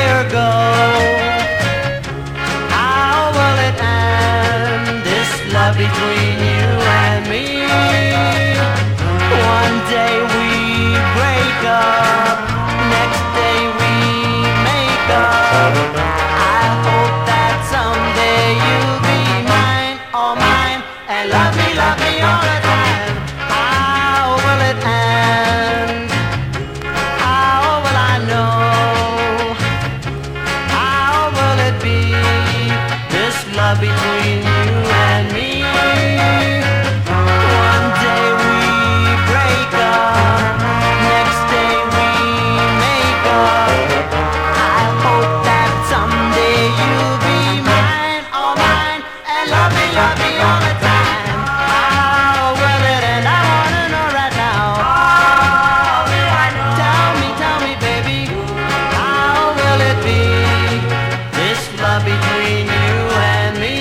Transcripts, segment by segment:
year ago. How will it end, this love between you and me? One day we break up, next day we make up. I hope that someday you'll be mine, all mine, and love me all the time. How will it end? How will I know? How will it be, this love between you and me? One day we break up, next day we make up. I hope that someday you'll be mine, all mine, and love me all the time. How will it end? I wanna know right now. How will I know? Tell me, baby. How will it be, this love between you and me?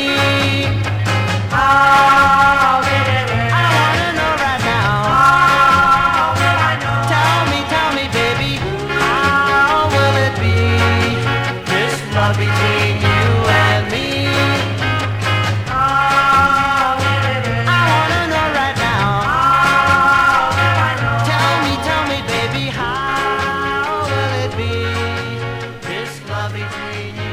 How will it end? I wanna know right now. How will I know? Tell me, baby. How will it be, this love between you and me? How will it end? I wanna know right now. How will I know? Tell me, baby. How will it be, this love between you